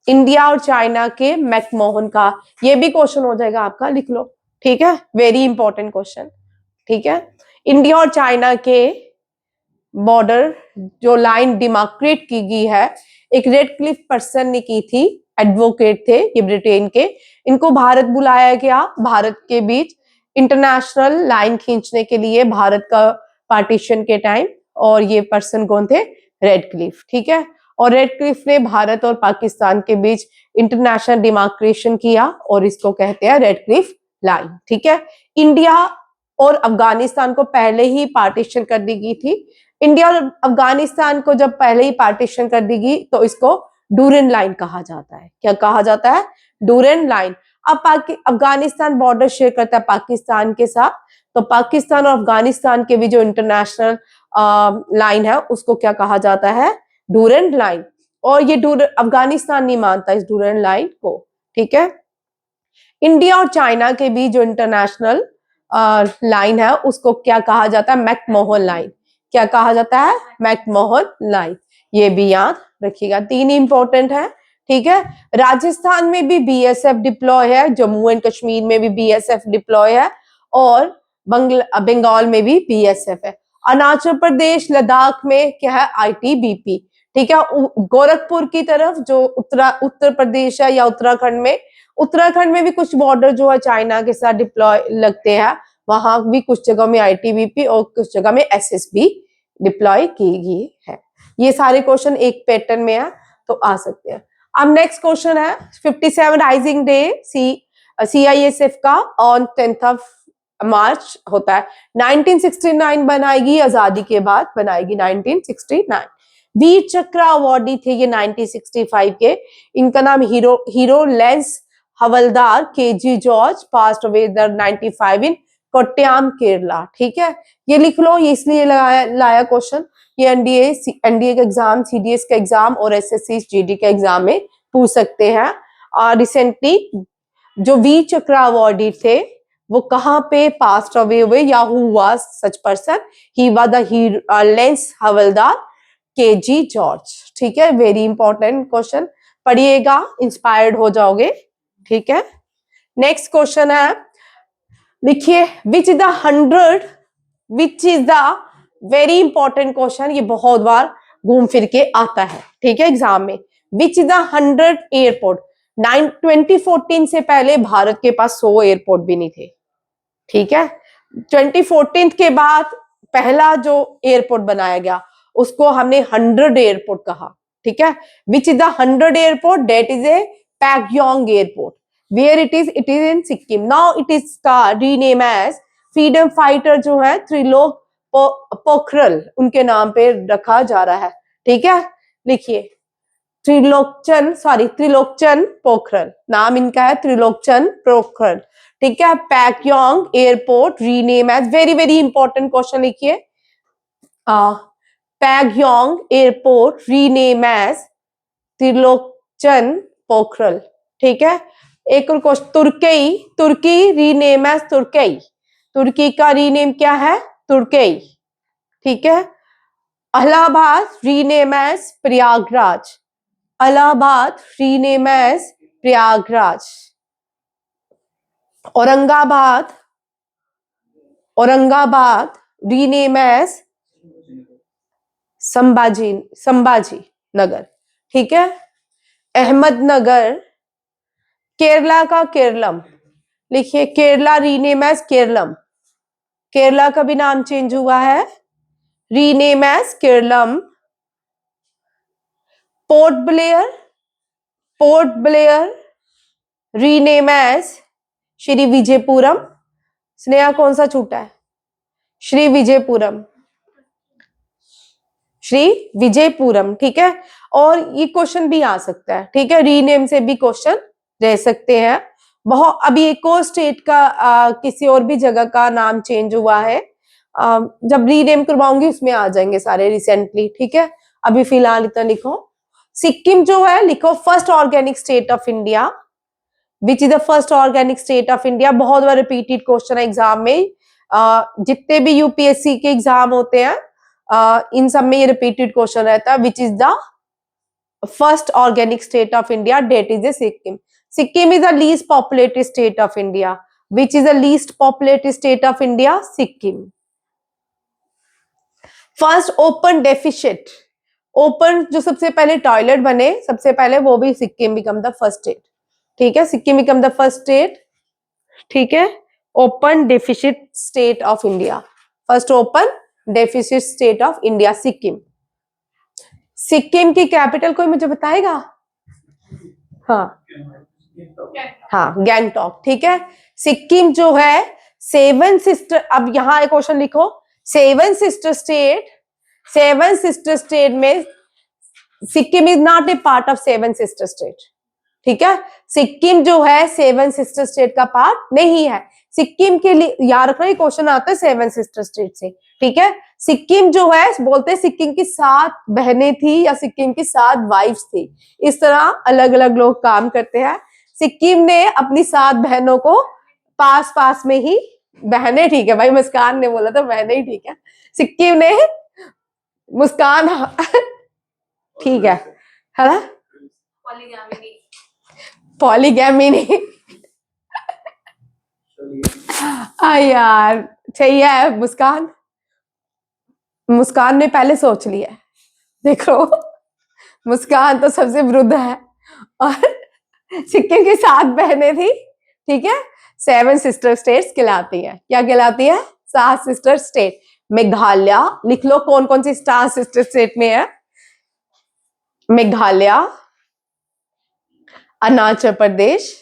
इंडिया और चाइना के मैकमोहन का, ये भी क्वेश्चन हो जाएगा आपका, लिख लो, ठीक है, वेरी इंपॉर्टेंट क्वेश्चन, ठीक है। इंडिया और चाइना के बॉर्डर जो लाइन डिमार्केट की गई है, एक रेड क्लिफ पर्सन ने की थी, एडवोकेट थे ये ब्रिटेन के, इनको भारत बुलाया गया, भारत के बीच इंटरनेशनल लाइन खींचने के लिए भारत का पार्टीशन के टाइम, और ये पर्सन कौन थे? रेड क्लिफ, ठीक है। और रेड क्लिफ ने भारत और पाकिस्तान के बीच इंटरनेशनल डिमार्केशन किया और इसको कहते हैं रेड क्लिफ लाइन, ठीक है। इंडिया और अफगानिस्तान को पहले ही पार्टीशन कर दी गई थी। इंडिया और अफगानिस्तान को जब पहले ही पार्टीशन कर दी गई तो इसको डूरन लाइन कहा जाता है। क्या कहा जाता है? Durand line. अब अफगानिस्तान बॉर्डर शेयर करता है पाकिस्तान के साथ, तो पाकिस्तान और अफगानिस्तान के भी जो इंटरनेशनल लाइन है उसको क्या कहा जाता है? Durand line. और ये अफगानिस्तान नहीं मानता इस डूरन लाइन को, ठीक है। इंडिया और चाइना के बीच जो इंटरनेशनल लाइन है उसको क्या कहा जाता है? McMahon line. क्या कहा जाता है? McMahon line. ये भी याद रखिएगा, तीन इंपॉर्टेंट है, ठीक है। राजस्थान में भी बीएसएफ डिप्लॉय है, जम्मू एंड कश्मीर में भी बीएसएफ डिप्लॉय है, और बंगाल में भी बीएसएफ है। अरुणाचल प्रदेश, लद्दाख में क्या है? आईटीबीपी, ठीक है। गोरखपुर की तरफ जो उत्तर प्रदेश है या उत्तराखंड में भी कुछ बॉर्डर जो है चाइना के साथ डिप्लॉय लगते हैं, वहां भी कुछ जगह में आईटीबीपी और कुछ जगह में एसएसबी डिप्लॉय की गई है। ये सारे क्वेश्चन एक पैटर्न में है तो आ सकते हैं। अब नेक्स्ट क्वेश्चन है 57 राइजिंग डे सीआईएसएफ का ऑन 10th मार्च होता है। 1969 बनाएगी, आजादी के बाद बनाएगी 1969। वीर चक्र अवार्डी थे ये 1965 के, इनका नाम हीरो लेंस हवलदार केजी जॉर्ज, पास्ट अवे 95 इन कोट्टायम केरला, ठीक है। ये लिख लो, ये इसलिए लाया क्वेश्चन, ये एनडीए का एग्जाम, सीडीएस का एग्जाम और एसएससी जीडी का एग्जाम में पूछ सकते हैं। रिसेंटली जो वीर चक्र अवार्डी थे वो कहाँ पे पास्ट अवे हुए, या who was such person? He was the lens havildar KG George, ठीक है। वेरी इंपॉर्टेंट क्वेश्चन, पढ़िएगा, इंस्पायर्ड हो जाओगे, ठीक है। नेक्स्ट क्वेश्चन है, लिखिए विच is the very important question, ये बहुत बार घूम फिर के आता है, ठीक है, एग्जाम में। विच इज द 100 एयरपोर्ट? 2014 से पहले भारत के पास 100 एयरपोर्ट भी नहीं थे, ठीक है। 2014 के बाद पहला जो एयरपोर्ट बनाया गया उसको हमने 100 एयरपोर्ट कहा, ठीक है। Which is the 100 airport? That is a Pakyong airport, where it is in Sikkim. Now it is rename as freedom fighter जो है त्रिलोक पोखरल, उनके नाम पे रखा जा रहा है, ठीक है। लिखिए त्रिलोकचन पोखरल, नाम इनका है त्रिलोकचन पोखरल, ठीक है। Pakyong airport rename as, very very important question लिखिए, Pakyong airport rename as Trilochan Pokhrel, ठीक है। एक और question, Turkey rename as Turkiye, तुर्की का रीनेम क्या है? तुर्कई, ठीक है। Allahabad rename as Prayagraj, Allahabad rename as Prayagraj. Aurangabad rename as Sambhaji Nagar, ठीक है। अहमदनगर, केरला का केरलम, लिखिए केरला रीनेम एज केरलम, केरला का भी नाम चेंज हुआ है, rename as Keralam. Port Blair rename as Shri Vijayapuram. Sneha कौन सा छूटा है? श्री विजयपुरम, ठीक है। और ये क्वेश्चन भी आ सकता है, ठीक है, रीनेम से भी क्वेश्चन रह सकते हैं। बहुत अभी एक और स्टेट का किसी और भी जगह का नाम चेंज हुआ है, जब रीनेम करवाऊंगी उसमें आ जाएंगे सारे रिसेंटली, ठीक है। अभी फिलहाल इतना लिखो। सिक्किम जो है लिखो first organic state of India, which is the first organic state of India. बहुत बार रिपीटेड क्वेश्चन है एग्जाम में, जितने भी यूपीएससी के एग्जाम होते हैं इन सब में ये रिपीटेड क्वेश्चन रहता है, which is the first organic state of India? That is a Sikkim. Sikkim is the least populated state of India. Which is the least populated state of India? Sikkim. First open defecation, open जो सबसे पहले toilet बने सबसे पहले, वो भी Sikkim become the first state. ठीक है, Sikkim become the first state. ठीक है, open defecation state of India, first open defecation state of India Sikkim. Sikkim की कैपिटल कोई मुझे बताएगा? हाँ हाँ, गैंगटॉक. ठीक है, सिक्किम जो है सेवन सिस्टर, अब यहाँ एक क्वेश्चन लिखो, seven sister state, seven sister state में Sikkim is not a part of seven sister state. ठीक है, सिक्किम जो है सेवन सिस्टर स्टेट का पार्ट नहीं है. सिक्किम के लिए याद रखना, ये क्वेश्चन आता है सेवन सिस्टर स्टेट से. ठीक है, सिक्किम जो है बोलते हैं सिक्किम की 7 बहनें थी या सिक्किम की 7 वाइफ्स थी, इस तरह अलग अलग लोग काम करते हैं. सिक्किम ने अपनी 7 बहनों को पास पास में ही, बहनें ठीक है भाई, मुस्कान ने बोला तो बहनें ही ठीक है, सिक्किम ने, मुस्कान ठीक है ना, पॉलीगैमी नहीं यार चाहिए है. मुस्कान, मुस्कान ने पहले सोच लिया है, देखो मुस्कान तो सबसे वृद्ध है और सिक्किम की 7 बहनें थी. ठीक है, 7 सिस्टर स्टेट्स कहलाती है. क्या कहलाती है? 7 सिस्टर स्टेट. मेघालय लिख लो, कौन कौन सी 7 सिस्टर स्टेट में है? मेघालय, अरुणाचल प्रदेश,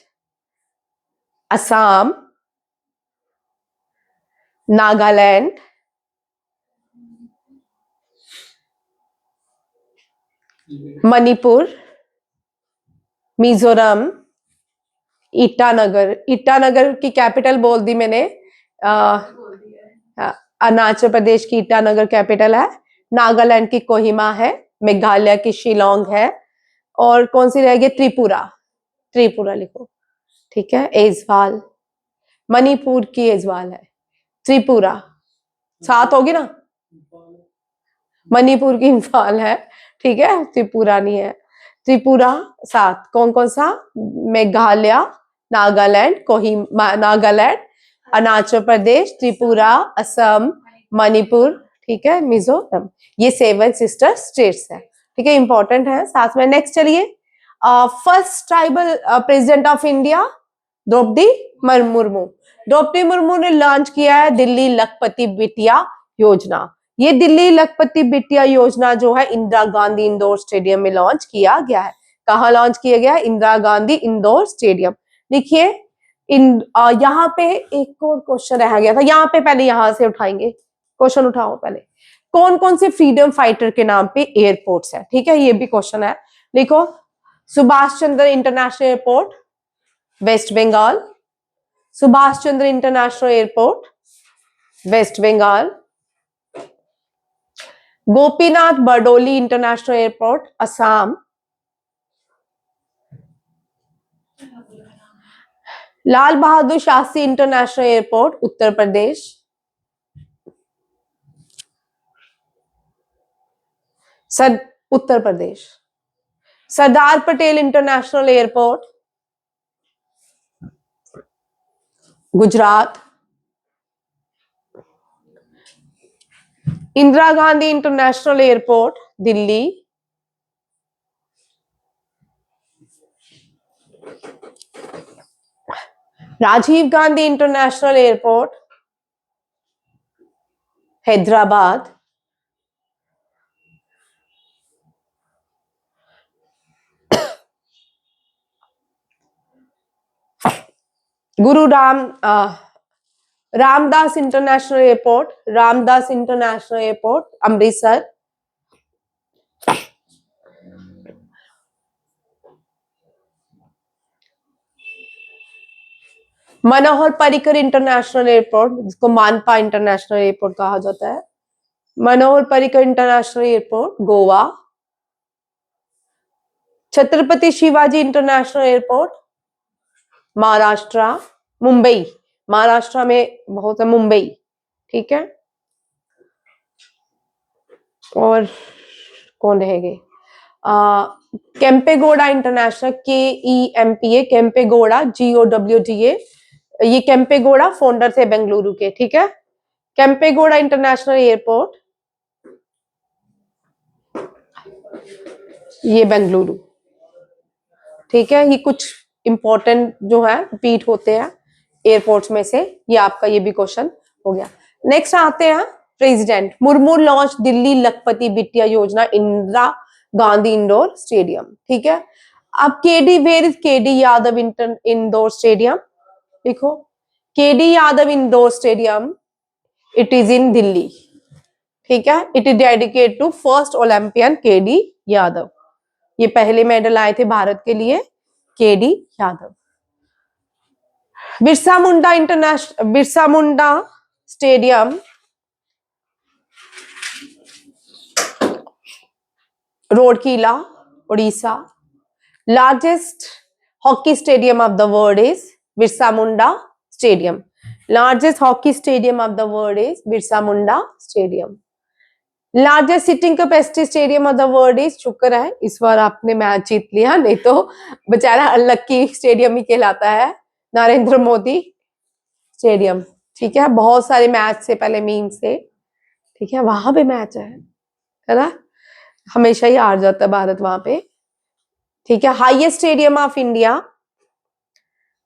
असम, नागालैंड, मणिपुर, मिजोरम, ईटानगर. ईटानगर की कैपिटल बोल दी मैंने, अरुणाचल प्रदेश की ईटानगर कैपिटल है. नागालैंड की कोहिमा है. मेघालय की शिलोंग है. और कौन सी रहेगी? त्रिपुरा. त्रिपुरा लिखो. ठीक है, एजवाल. मणिपुर की एजवाल है. त्रिपुरा 7 होगी ना, मणिपुर की इम्फाल है. ठीक है, त्रिपुरा नहीं है. त्रिपुरा 7. कौन कौन सा? मेघालय, नागालैंड, कोहिमा, नागालैंड, अरुणाचल प्रदेश, त्रिपुरा, असम, मणिपुर. ठीक है, मिजोरम. ये 7 सिस्टर स्टेट्स है. ठीक है, इंपॉर्टेंट है. साथ में नेक्स्ट चलिए, first tribal president of India Draupadi Murmu. Draupadi Murmu ने लॉन्च किया है दिल्ली लखपति बिटिया योजना. ये दिल्ली लखपति बिटिया योजना जो है इंदिरा गांधी इंडोर स्टेडियम में लॉन्च किया गया है. कहाँ लॉन्च किया गया है? Indira Gandhi indoor stadium. देखिए यहाँ पे एक और क्वेश्चन रह गया था, यहाँ पे पहले यहाँ से उठाएंगे क्वेश्चन. उठाओ पहले, कौन कौन से फ्रीडम फाइटर के नाम पे एयरपोर्ट्स है? ठीक है, ये भी क्वेश्चन है. लिखो, Subhash Chandra international airport West Bengal, Subhash Chandra international airport West Bengal, Gopinath Bardoloi international airport Assam, Lal Bahadur Shastri international airport Uttar Pradesh, Uttar Pradesh, Sardar Patel international airport Gujarat, Indira Gandhi international airport Delhi, Rajiv Gandhi international airport Hyderabad, Guru Ramdas international airport, Ramdas international airport Amritsar, Manohar Parrikar international airport जिसको मानपा इंटरनेशनल एयरपोर्ट कहा जाता है, Manohar Parrikar international airport Goa, Chhatrapati Shivaji international airport Maharashtra, Mumbai, Maharashtra में बहुत है मुंबई. ठीक है, और कौन रहेंगे? केम्पेगोड़ा इंटरनेशनल, KEMPA, केम्पेगोड़ा, GOWDA, ये केम्पेगोड़ा फाउंडर थे बेंगलुरु के, ठीक है। केम्पेगोड़ा इंटरनेशनल एयरपोर्ट, ये बेंगलुरु, ठीक है। ये कुछ इंपॉर्टेंट जो है रिपीट होते हैं एयरपोर्ट्स में से, ये आपका ये भी क्वेश्चन हो गया। नेक्स्ट आते हैं प्रेसिडेंट। मुर्मू लॉन्च दिल्ली लखपति बिटिया योजना इंदिरा गांधी इंडोर स्टेडियम, ठीक है। अब KD, where is KD Yadav indoor stadium? देखो, KD Yadav indoor stadium, it is in Delhi, ठीक है। It is dedicate to first Olympian KD Yadav, ये पहले मेडल आए थे भारत के लिए KD Yadav. Birsa Munda international, Birsa Munda stadium, Rourkela, Orissa. Largest hockey stadium of the world is Birsa Munda stadium. Largest hockey stadium of the world is Birsa Munda stadium. Largest sitting capacity stadium of the world is, शुक्र है इस बार आपने मैच जीत लिया, नहीं तो बेचारा अनलक्की स्टेडियम ही कहलाता है, नरेंद्र मोदी स्टेडियम, ठीक है। बहुत सारे मैच से पहले मीम से, ठीक है, वहां पे मैच है ना, हमेशा ही हार जाता है भारत वहां पे, ठीक है। Highest stadium of India,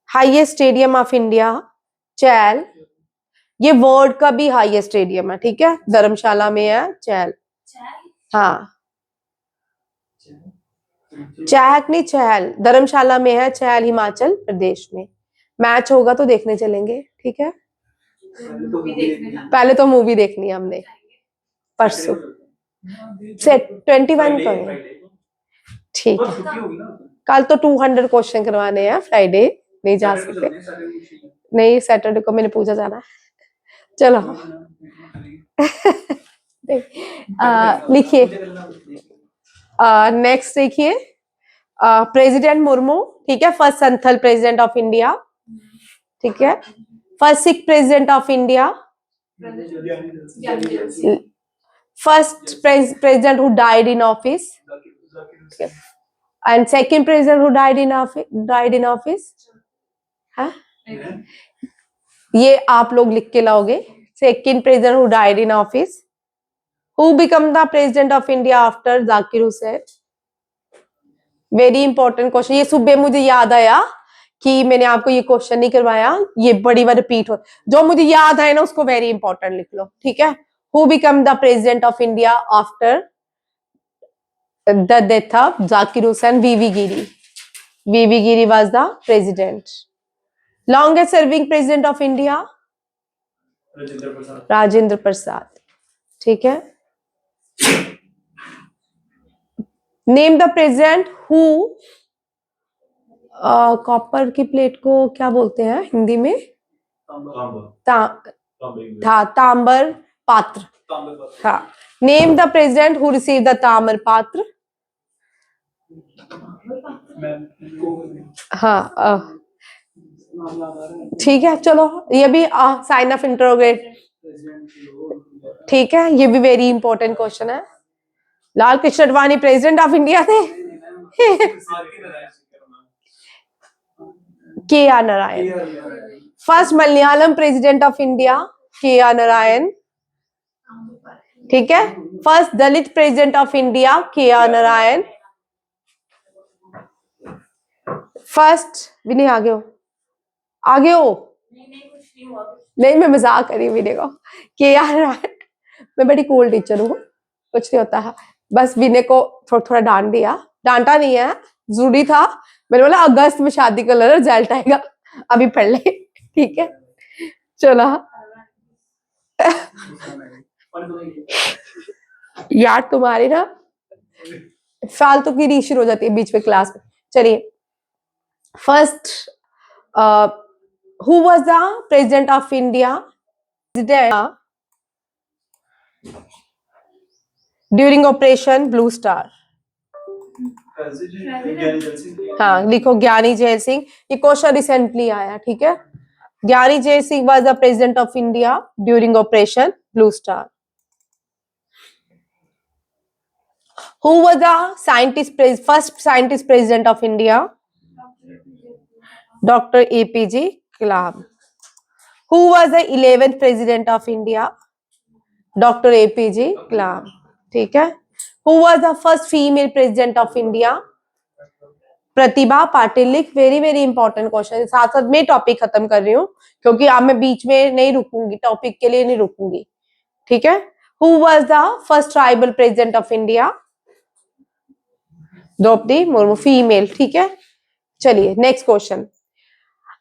highest stadium of India Chail, ये वर्ल्ड का भी हाईएस्ट स्टेडियम है, ठीक है, धर्मशाला में है चैल। हाँ, चैहक नहीं, चहल, धर्मशाला में है चैल, हिमाचल प्रदेश में। मैच होगा तो देखने चलेंगे, ठीक है। पहले तो मूवी देखनी है हमने, परसों से 21 को है, ठीक है। कल तो 200 क्वेश्चन करवाने हैं, फ्राइडे नहीं जा सकते, नहीं सैटरडे को मैंने पूछा जाना है, चलो। लिखिए, नेक्स्ट देखिए, प्रेसिडेंट मुर्मू, ठीक है, first Santhal president of India, ठीक है। First Sikh president of India, first president who died in office, and second president who died in office, हाँ? ये आप लोग लिख के लाओगे, second president who died in office, who become the president of India after Zakir Hussain, very important question. ये सुबह मुझे याद आया कि मैंने आपको ये क्वेश्चन नहीं करवाया, ये बड़ी बार रिपीट हो, जो मुझे याद आए ना उसको वेरी इंपॉर्टेंट लिख लो, ठीक है। Who become the president of India after the death of Zakir Hussain? VV Giri, VV Giri was the president. Longest serving president of India? Rajendra Prasad, ठीक है। Name the president who, copper की प्लेट को क्या बोलते हैं हिंदी में? तांबर पात्र, हाँ। Name the president who receive the tamra patra? हाँ, ठीक है, चलो ये भी साइन ऑफ इंटरोगेट, ठीक है, ये भी वेरी इंपॉर्टेंट क्वेश्चन है। Lal Krishna Advani president of India थे? K R Narayan. First Malayalam president of India? K R Narayan, ठीक है। First Dalit president of India? K R Narayan. First भी नहीं, आगे हो, आगे हो, नहीं मैं मजाक करी विनय को, के आर नारायण, मैं बड़ी कूल टीचर हूँ, कुछ नहीं होता है, बस विनय को थोड़ा थोड़ा डांट दिया, डांटा नहीं है, जरूरी था, मैंने बोला अगस्त में शादी का रिजल्ट आएगा, अभी पढ़ ले, ठीक है, चलो। यार तुम्हारी ना फालतू की रीच शुरू हो जाती है बीच में क्लास में। चलिए, first who was the president of India during operation blue star? हाँ लिखो, ज्ञानी जैल सिंह, ये क्वेश्चन रिसेंटली आया, ठीक है। ज्ञानी gel Singh was the president of India during operation blue star. Who was the first scientist president of India? Dr. APJ Kalam. Who was the 11th president of India? Dr. APJ Kalam. ठीक है. Who was the first female president of India? Pratibha Patil. लिख. Very very important question. साथ साथ में topic खत्म कर रही हूँ क्योंकि अब मैं बीच में नहीं रुकूंगी, टॉपिक के लिए नहीं रुकूंगी. ठीक है. Who was the first tribal president of India? Draupadi Murmu. Female. ठीक है. चलिए next question.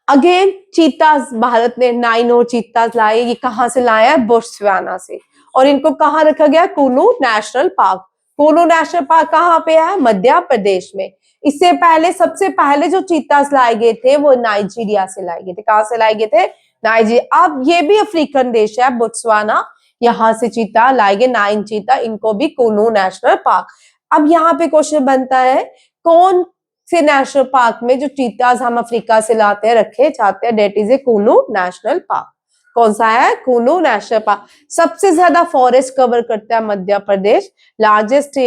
Again cheetahs. Bharat ने 9 और चीताज लाए. ये कहां से लाया है? बोत्सवाना से. और इनको कहां रखा गया? कुनु नेशनल पार्क. कुनु नेशनल पार्क कहां पे है? मध्य प्रदेश में. इससे पहले सबसे पहले जो चीताज लाए गए थे वो नाइजीरिया से लाए गए थे. कहां से लाए गए थे? नाइजीरिया. अब ये भी अफ्रीकन देश है बोत्सवाना. यहां से चीता लाए गए 9 चीता. इनको भी कुनु नेशनल पार्क. अब यहाँ पे क्वेश्चन बनता है कौन से नेशनल पार्क में जो चीताज हम अफ्रीका से लाते हैं रखे जाते हैं, डेट इज ए कुनु नेशनल पार्क. कौन सा है? कुनु नेशनल पार्क. सबसे ज्यादा फॉरेस्ट कवर करता है Madhya Pradesh. Largest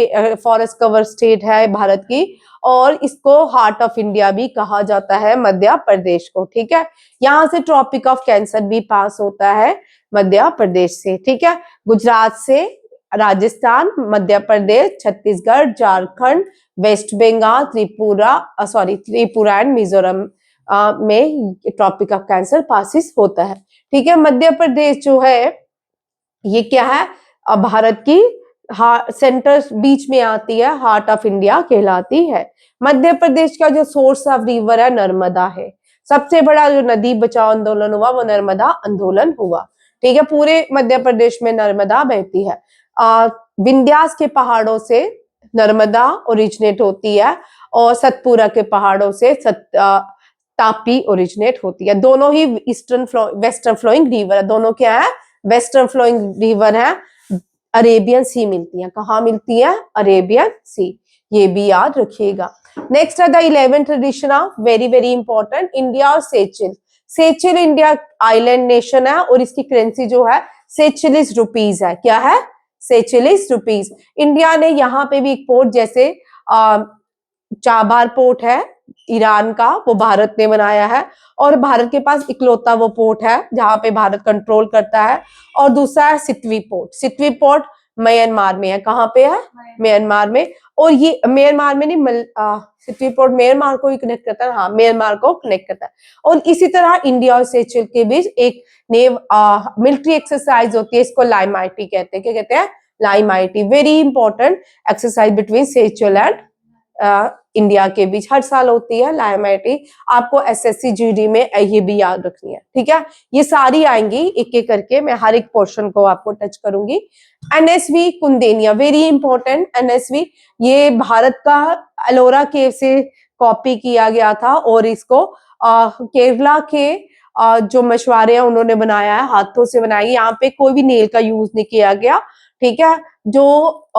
forest cover state है भारत की. और इसको हार्ट ऑफ इंडिया भी कहा जाता है मध्य प्रदेश को. ठीक है. यहाँ से ट्रॉपिक ऑफ कैंसर भी पास होता है मध्य प्रदेश से. ठीक है. गुजरात से राजस्थान, मध्य प्रदेश, छत्तीसगढ़, झारखंड, वेस्ट बंगाल, त्रिपुरा एंड मिजोरम में ट्रॉपिक ऑफ कैंसर पासिस होता है. ठीक है. मध्य प्रदेश जो है ये क्या है? भारत की सेंटर बीच में आती है, हार्ट ऑफ इंडिया कहलाती है. मध्य प्रदेश का जो सोर्स ऑफ रिवर है नर्मदा है. सबसे बड़ा जो नदी बचाओ आंदोलन हुआ वो नर्मदा आंदोलन हुआ. ठीक है. पूरे मध्य प्रदेश में नर्मदा बहती है. विंध्यास के पहाड़ों से नर्मदा ओरिजिनेट होती है और सतपुरा के पहाड़ों से तापी ओरिजिनेट होती है. दोनों ही वेस्टर्न फ्लोइंग रिवर है. दोनों क्या है? वेस्टर्न फ्लोइंग रिवर है. अरेबियन सी मिलती है. कहाँ मिलती है? Arabian Sea. ये भी याद रखिएगा. नेक्स्ट है the 11th edition of very very important India और Seychelles. Seychelles India island nation है और इसकी करेंसी जो है सेचिलिस रुपीज है. क्या है? सेचिलिस रुपीज. इंडिया ने यहाँ पे भी एक पोर्ट जैसे चाबार पोर्ट है ईरान का, वो भारत ने बनाया है. और भारत के पास इकलौता वो पोर्ट है जहां पे भारत कंट्रोल करता है. और दूसरा है सितवी पोर्ट. सितवी पोर्ट म्यांमार में है. कहाँ पे है? म्यांमार में. और ये म्यांमार में नहीं, सितवी पोर्ट म्यांमार को ही कनेक्ट करता है. हाँ, म्यांमार को कनेक्ट करता है. और इसी तरह इंडिया और सेचल के बीच एक नेव मिलिट्री एक्सरसाइज होती है. इसको लाइमाइटी कहते हैं. क्या कहते हैं? Lamitiye. Very important exercise between Seychelles and India के बीच हर साल होती है लाइमाइटी. आपको एसएससी जीडी में ये भी याद रखनी है. ठीक है. ये सारी आएंगी एक एक करके. मैं हर एक पोर्शन को आपको टच करूंगी. NSV Kaundinya. Very important. NSV ये भारत का एलोरा केव से कॉपी किया गया था और इसको केरला के जो मछुआरे हैं उन्होंने बनाया है, हाथों से बनाया. यहाँ पे कोई भी नेल का यूज नहीं किया गया. ठीक है. जो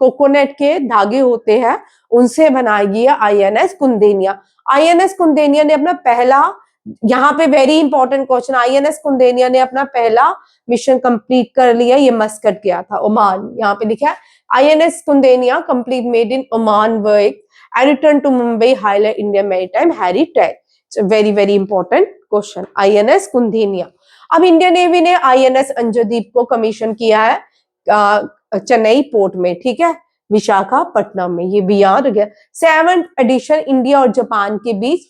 कोकोनट के धागे होते हैं उनसे बनाई गई है आईएनएस कुंदेनिया. आईएनएस कुंदेनिया ने अपना पहला, यहाँ पे वेरी इंपॉर्टेंट क्वेश्चन, आईएनएस कुंदेनिया ने अपना पहला मिशन कंप्लीट कर लिया. ये मस्कट गया था, ओमान. यहाँ पे लिखा है INS Kaundinya complete made in Oman work and return to Mumbai highlight India maritime heritage. Very very important question. INS Kaundinya. अब इंडियन नेवी ने आईएनएस अंजदीप को कमीशन किया है चेन्नई पोर्ट में. ठीक है. विशाखापट्टनम में. ये भी याद गया. 7th एडिशन इंडिया और जापान के बीच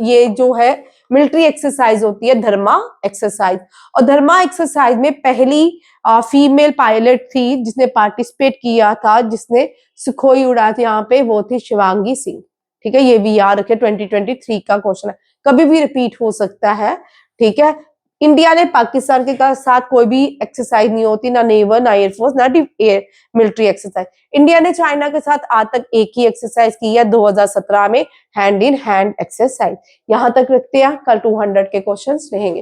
ये जो है मिलिट्री एक्सरसाइज होती है धर्मा एक्सरसाइज. और धर्मा एक्सरसाइज में पहली फीमेल पायलट थी जिसने पार्टिसिपेट किया था, जिसने सुखोई उड़ाया था यहाँ पे, वो थी शिवांगी सिंह. ठीक है. ये भी याद रखे. 2023 का क्वेश्चन है, कभी भी रिपीट हो सकता है. ठीक है. इंडिया ने पाकिस्तान के साथ कोई भी एक्सरसाइज नहीं होती, ना नेवल, ना एयरफोर्स, ना एयर मिलिट्री एक्सरसाइज. इंडिया ने चाइना के साथ आज तक एक ही एक्सरसाइज की है 2017 में, हैंड इन हैंड एक्सरसाइज. यहां तक रखते हैं. कल 200 के क्वेश्चंस रहेंगे.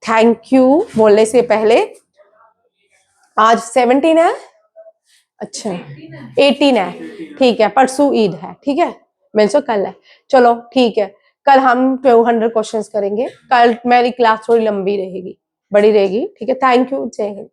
थैंक यू बोलने से पहले, आज 17 है. अच्छा 18 है. ठीक है. परसों ईद है. ठीक है. मैं तो कल है. चलो ठीक है. कल हम 200 क्वेश्चंस करेंगे. कल मेरी क्लास थोड़ी लंबी रहेगी, बड़ी रहेगी. ठीक है. Thank you. जय हिंद.